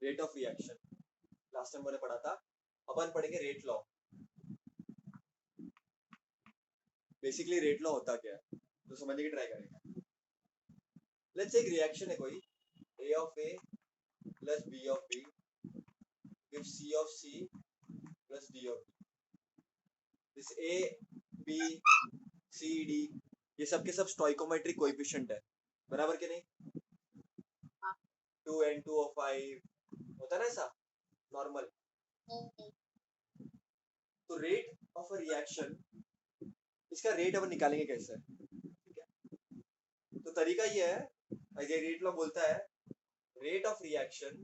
Rate of reaction last time मैंने पढ़ा था, अपन पढ़ेंगे rate law. Basically rate law होता क्या है तो समझने की ट्राई करेंगे। लेट्स एक रिएक्शन है कोई a of a plus b of b gives c of c plus d of d. this a b c d ये सब के सब स्टोइकोमेट्रिक कोएफिशिएंट है, बराबर के नहीं? 2n2O5 होता है ना ऐसा नॉर्मल। तो रेट ऑफ अ रिएक्शन, इसका रेट अपन निकालेंगे कैसे? ठीक है, तो तरीका ये है, ये रेट लॉ बोलता है rate of reaction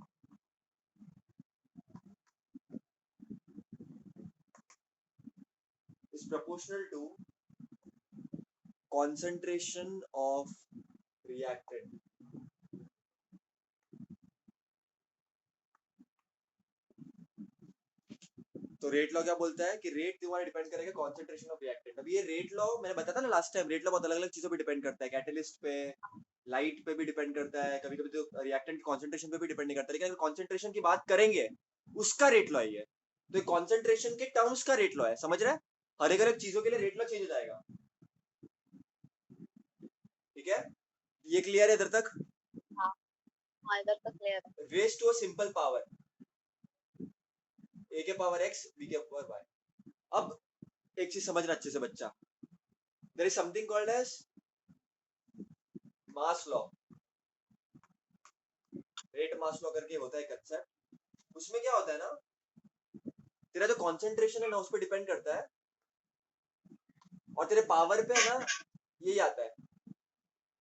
is proportional to concentration of reactant. तो रेट लॉ क्या बोलता है कि रेट तुम्हारा डिपेंड करेगा कॉन्सेंट्रेशन ऑफ रिएक्टेंट। अब ये रेट लॉ मैंने बताया था ना लास्ट टाइम, रेट लॉ बहुत अलग अलग चीजों पे डिपेंड करता है, कैटलिस्ट पे, लाइट पे भी डिपेंड करता है, कभी कभी तो रिएक्टेंट की कॉन्सेंट्रेशन पे भी डिपेंड नहीं करता, लेकिन अगर कॉन्सेंट्रेशन की बात करेंगे उसका रेट लॉ ही है। तो कॉन्सेंट्रेशन के टर्म्स का रेट लॉ है, समझ रहे हैं? हर एक अलग चीजों के लिए रेट लॉ चेंज हो जाएगा। ठीक है, ये क्लियर है इधर तक? हाँ, इधर तक क्लियर है। Raise to a simple power a के पावर x b के पावर y। अब एक चीज समझना अच्छे से बच्चा, there is something called as mass law. Rate mass law करके होता है कंसेप्ट। उसमें क्या होता है ना, तेरा जो कंसंट्रेशन है ना उस पर डिपेंड करता है, और तेरे पावर पे है ना यही आता है,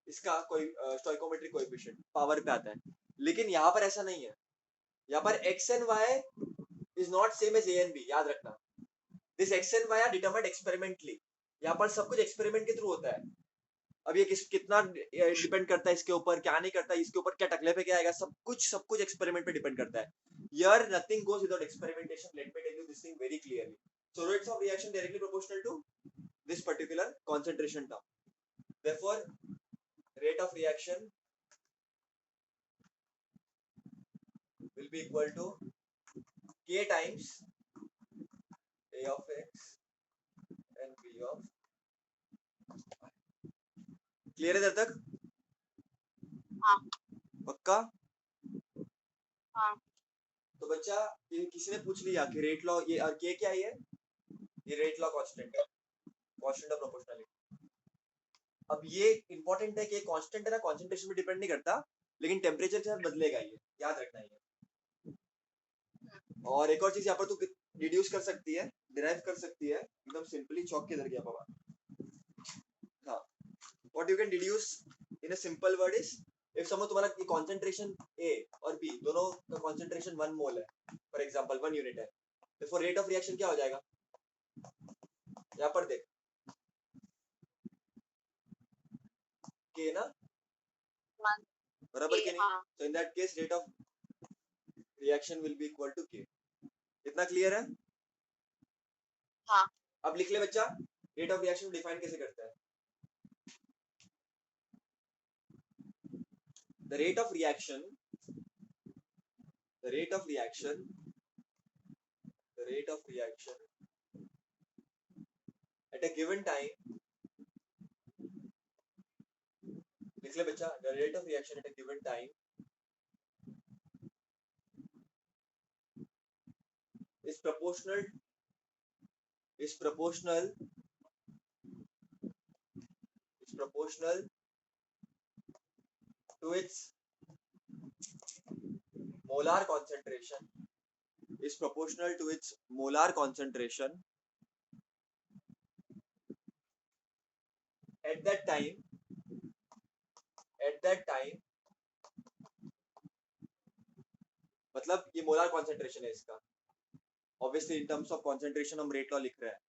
इसका कोई स्टोइकोमेट्रिक कोएफिशिएंट पावर पे आता है। लेकिन यहाँ पर ऐसा नहीं है, यहाँ पर x and y is not same as a and b, याद रखना। This x and y are determined experimentally, यहाँ पर सब कुछ एक्सपेरिमेंट के थ्रू होता है। अब ये कितना डिपेंड करता है इसके ऊपर, क्या नहीं करता है इसके ऊपर, क्या टकले पे क्या आएगा, सब कुछ एक्सपेरिमेंट पे डिपेंड करता है। Here nothing goes without experimentation. Let me tell you this thing very clearly. So rates of reaction directly proportional to this particular concentration term. Therefore, rate of reaction will be equal to k times a of x and b of y. Clear है इधर तक? हाँ पक्का? हाँ तो बच्चा ये किसी ने पूछ लिया कि रेट लॉ ये और के क्या है, ये रेट लॉ कांस्टेंट है, कांस्टेंट ऑफ प्रोपोर्शनलिटी। अब ये इंपॉर्टेंट है कि कांस्टेंट है ना, कंसंट्रेशन पे डिपेंड नहीं करता, लेकिन टेम्परेचर के साथ बदलेगा, ये याद रखना है। और एक और चीज यहाँ पर तू डिड्यूस कर सकती है, डिराइव कर सकती है एकदम सिंपली, चौक के इधर गया बाबा। हाँ, what you can deduce in a simple word is, if समझ तुम्हारा ये कंसंट्रेशन ए और बी दोनों का कंसंट्रेशन 1 मोल है, फॉर एग्जांपल 1 यूनिट है, तो रेट ऑफ रिएक्शन क्या हो जाएगा? यहाँ पर देख के ना, बराबर के नहीं? हाँ तो in that case rate of reaction will be equal to k. इतना क्लियर है? हाँ अब लिख ले बच्चा, रेट ऑफ रिएक्शन डिफाइन कैसे करता है? the rate of reaction the rate of reaction the rate of reaction at a given time, लिख ले बच्चा, the rate of reaction at a given time is proportional is proportional is proportional to its molar concentration is proportional to its molar concentration at that time मतलब ये molar concentration है इसका, obviously in terms of concentration हम rate law लिख रहे हैं,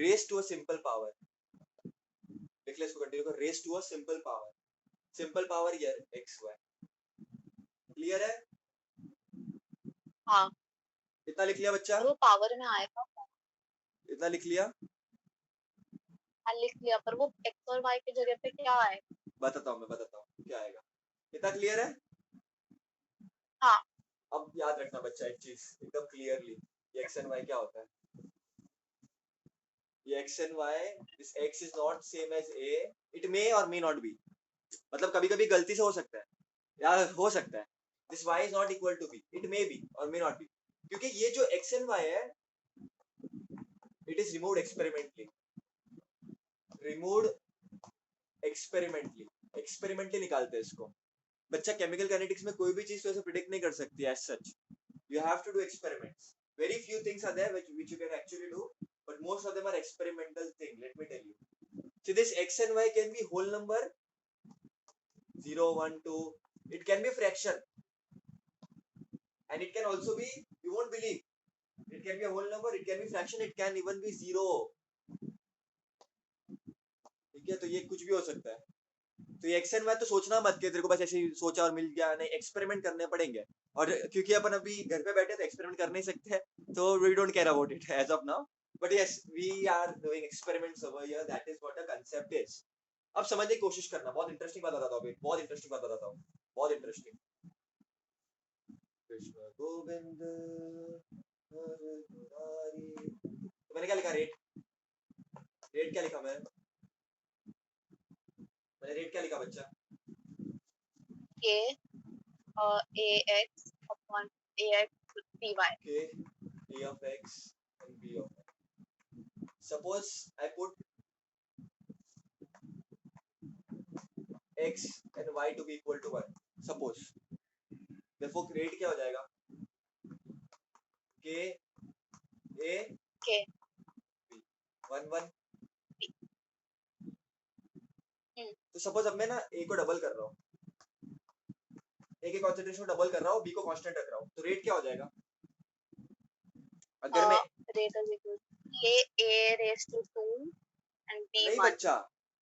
raise to a simple power, लिख ले इसको, कंटिन्यू कर, raise to a simple power here x y. Clear है? हाँ इतना लिख लिया बच्चा? वो पावर में आएगा। इतना लिख लिया? हाँ लिख लिया, पर वो x और y की जगह पे क्या आएगा? बताता हूँ क्या आएगा। इतना क्लियर है? हाँ अब याद रखना बच्चा एक चीज एकदम क्लियरली, ये x and y क्या होता है? ये x and y, this x is not same as a, it may or may not be, मतलब कभी कभी गलती से हो सकता है या हो सकता है, this y is not equal to b, it may be or may not be, क्योंकि ये जो x and y है it is removed experimentally, removed experimentally निकालते हैं इसको बच्चा। केमिकल काइनेटिक्स में कोई भी चीज तो ऐसे प्रिडिक्ट नहीं कर सकती as such, you have to do experiments, very few things are there which you can actually do, but most of them are experimental thing, let me tell you. So this x and y can be whole number 0 1 2, it can be fraction, and it can also be, you won't believe, it can be a whole number, it can be fraction, it can even be zero, ठीक है? तो ये कुछ भी हो सकता है। तो ये एक्स एंड वाई तो सोचना मत कि तेरे को बस ऐसे ही सोचा और मिल गया, नहीं, एक्सपेरिमेंट करने पड़ेंगे। और क्योंकि अपन अभी घर पे बैठे तो एक्सपेरिमेंट कर नहीं सकते, तो we don't care about it as of now, but yes we are doing experiments over here, that is what a concept is. अब समझने की कोशिश करना, बहुत इंटरेस्टिंग बात बताता हूँ अभी, बहुत इंटरेस्टिंग बात बताता हूँ, बहुत इंटरेस्टिंग। कृष्ण गोविंद हरे मुरारी, तो मैंने क्या लिखा, रेट, रेट क्या लिखा मैंने रेट क्या लिखा बच्चा? k ax upon ax by k a of x and b of x. Suppose I put x and y to be equal to 1. Suppose. Therefore rate क्या हो जाएगा? k a k b 1 1. तो suppose अब मैं ना a को double कर रहा हूँ, a के कॉन्सेंट्रेशन को डबल कर रहा हूँ, b को कांस्टेंट रख रहा हूँ, तो रेट क्या हो जाएगा? अगर मैं rate is equal to a raised to 2 and b नहीं 1. बच्चा,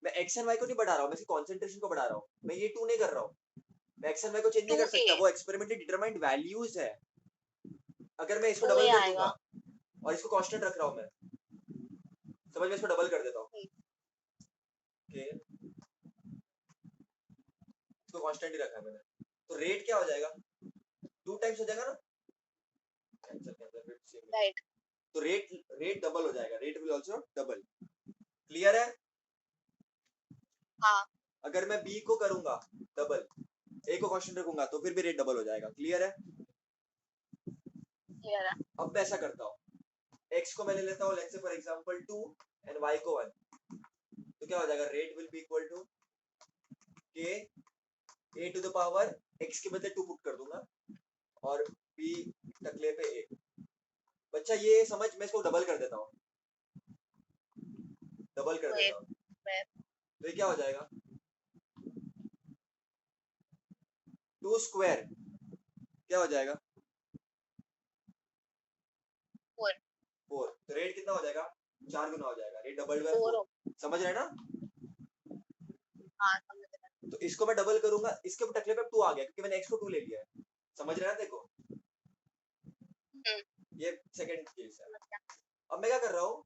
मैं x and y को नहीं बढ़ा रहा हूँ, मैं इसकी कॉन्सेंट्रेशन को बढ़ा रहा हूँ, मैं ये 2 नहीं कर रहा हूँ, मैं x and y को चेंज नहीं कर 2a सकता, वो एक्सपेरिमेंटली डिटरमाइंड वैल्यूज है। अगर मैं इसको 2a डबल कर आएगा। दूंगा और इसको कांस्टेंट रख रहा हूँ मैं, समझ में, इसको डबल कर देता हूँ, okay? इसको कांस्टेंट ही रखा है मैंने, तो रेट क्या हो जाएगा? 2 टाइम्स हो जाएगा ना, कैंसिल कैंसिल, सेम राइट। तो रेट रेट डबल हो जाएगा, rate will also double. Clear है? हाँ अगर मैं बी को करूंगा डबल, ए को कांस्टेंट रखूंगा, तो फिर भी रेट डबल हो जाएगा। क्लियर है? क्लियर है। अब मैं ऐसा करता हूँ, x को मैं ले लेता हूँ let's say for example 2 and y को 1, तो क्या हो जाएगा? Rate will be equal to k a to the power x के बदले 2 पुट कर दूंगा और b टकले पे a। बच्चा ये समझ, मैं इसको डबल कर देता हूँ, डबल कर देता हूँ, तो ये क्या हो जाएगा? 2 स्क्वायर क्या हो जाएगा? 4 4। तो रेट कितना हो जाएगा? 4 गुना हो जाएगा, रेट डबल बाय 4 4। समझ रहे हैं ना? हाँ समझ रहा तो इसको मैं डबल करूंगा, इसके ऊपर टकले पे 2 आ गया क्योंकि मैंने x को 2 ले लिया है। समझ रहे हैं? देखो ये सेकंड केस है। अब मैं क्या कर रहा हूँ,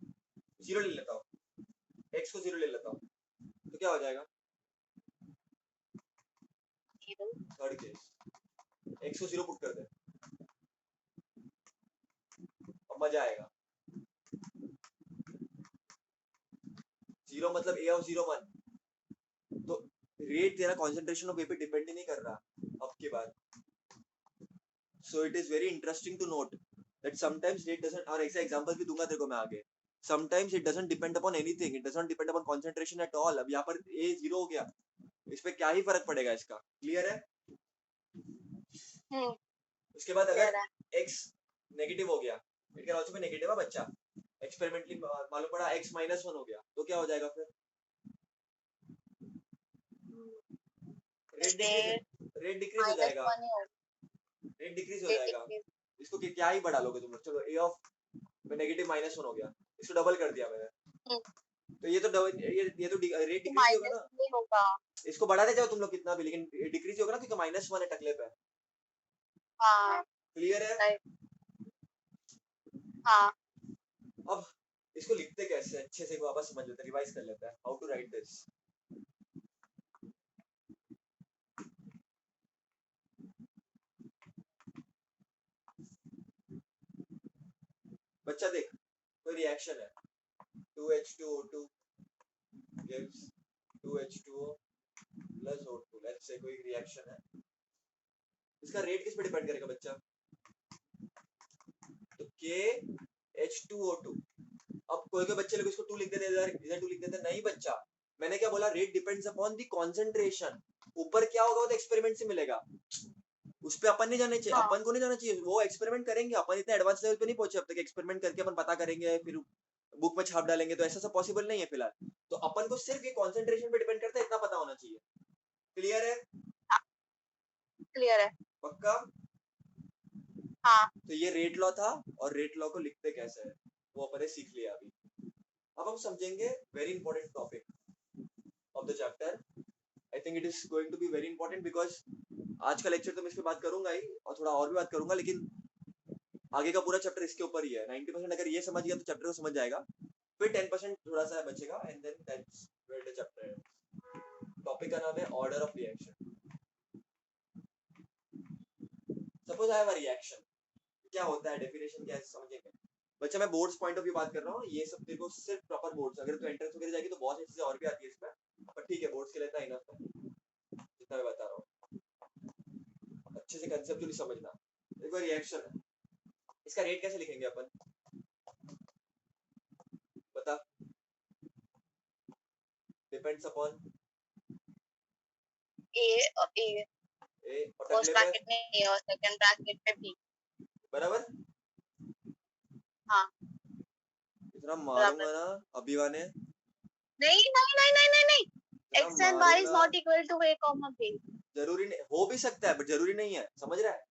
0 ले लेता हूँ, x को 0 ले लेता हूँ, तो क्या हो जाएगा? थर्ड केस, x को 0 पुट कर दे, अब मजा आएगा। 0 मतलब a ऑफ 0 1, तो रेट तेरा कंसंट्रेशन ऑफ a पे डिपेंड ही नहीं कर रहा अब के बाद। So it is very interesting to note that sometimes rate doesn't, और ऐसा एग्जांपल भी दूंगा तेरे को मैं आगे, sometimes it doesn't depend upon anything, it doesn't depend upon concentration at all. अब यहाँ पर a 0 हो गया, इस पे क्या ही फर्क पड़ेगा इसका? क्लियर है? उसके बाद अगर x नेगेटिव हो गया, it can also be negative है बच्चा, एक्सपेरिमेंटली मालूम पड़ा x -1 हो गया, तो क्या हो जाएगा फिर? रेट डिक्रीज हो जाएगा, रेट डिक्रीज हो जाएगा। इसको क्या ही बढ़ा लोगे तुम लोग? चलो a ऑफ नेगेटिव -1 हो गया, इसको डबल कर दिया मैंने, तो ये तो ये तो रेट डिक्रीज ही होगा ना, नहीं होगा। इसको बढ़ाते जाओ तुम लोग कितना भी, लेकिन डिक्रीज होगा ना क्योंकि -1 है टकले पे। हाँ क्लियर है? राइट। हाँ अब इसको लिखते कैसे अच्छे से वापस समझ लेते, रिवाइज कर लेते हैं, हाउ टू राइट दिस। बच्चा देख कोई रिएक्शन है 2H2O2 gives 2H2O plus O2 let's say कोई रिएक्शन है इसका रेट किस पे डिपेंड करेगा बच्चा तो KH2O2 अब कोई कोई बच्चे लोग इसको 2 लिख देते हैं इधर 2 लिख देते हैं नहीं बच्चा मैंने क्या बोला rate depends upon the concentration ऊपर क्या होगा वो तो एक्सपेरिमेंट से मिलेगा उस पे अपन नहीं जाना चाहिए हाँ अपन को नहीं जाना चाहिए वो एक्सपेरिमेंट करेंगे अपन इतने एडवांस लेवल पे नहीं पहुंचे अब तक एक्सपेरिमेंट करके अपन पता करेंगे फिर बुक में छाप डालेंगे तो ऐसा सब पॉसिबल नहीं है फिलहाल तो अपन को सिर्फ ये कंसंट्रेशन पे डिपेंड करता है इतना पता होना चाहिए क्लियर है क्लियर है पक्का हाँ तो ये रेट लॉ था और रेट लॉ को लिखते कैसे है वो अपन ने सीख लिया अभी अब हम समझेंगे very important topic of the chapter I think it is going to be very important because आज का लेक्चर तो मैं इस पे बात करूंगा ही और थोड़ा और भी बात करूंगा लेकिन आगे का पूरा चैप्टर इसके ऊपर ही है 90% अगर ये समझ गया तो चैप्टर को समझ जाएगा फिर 10% थोड़ा सा बचेगा and then that's where the chapter है टॉपिक का नाम है order of reaction suppose I have a reaction क्या होता है डेफिनेशन क्या है समझेंगे बच्चा मैं बोर्ड्स पॉइंट ऑफ व्यू बात कर रहा हूँ ये सब तेरे को सिर्फ प्रॉपर बोर्ड्स अगर तू एंट्रेंस वगैरह जाएगी तो बहुत सी चीजें और भी आती है इसमें पर ठीक है बोर्ड्स के लिए इतना इनफ है जितना मैं बता रहा हूँ अच्छे से कंसेप्चुअली समझना देखो रिएक्शन है इसका रेट कैसे लिखेंगे अपन बता डिपेंड्स अपॉन ए ए ए और फर्स्ट टकले ब्रैकेट पे में ए और सेकंड ब्रैकेट में बी बराबर हाँ इतना बराबर मारूंगा ना अभिवा ने नहीं नहीं नहीं नहीं नहीं नहीं इतना x and y is मारूंगा not equal to a comma b जरूरी नहीं हो भी सकता है बट जरूरी नहीं है समझ रहा है